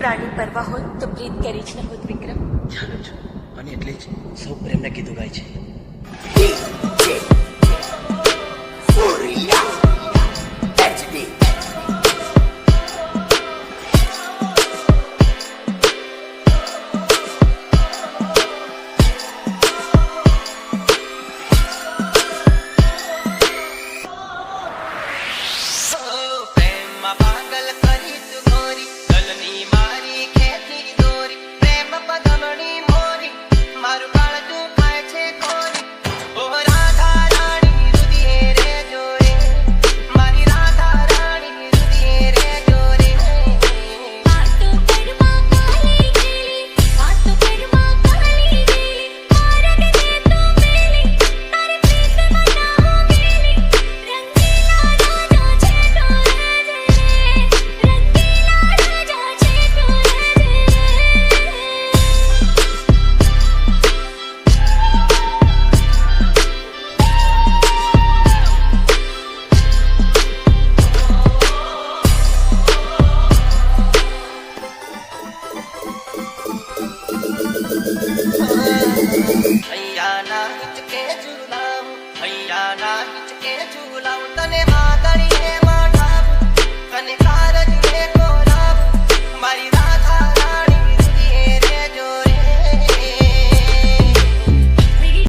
પ્રાણી પરવા હોત તો પ્રીત કરી જ ન હોત વિક્રમ. જાણું છું અને એટલે જ સૌ પ્રેમને કીધું ગાય છે.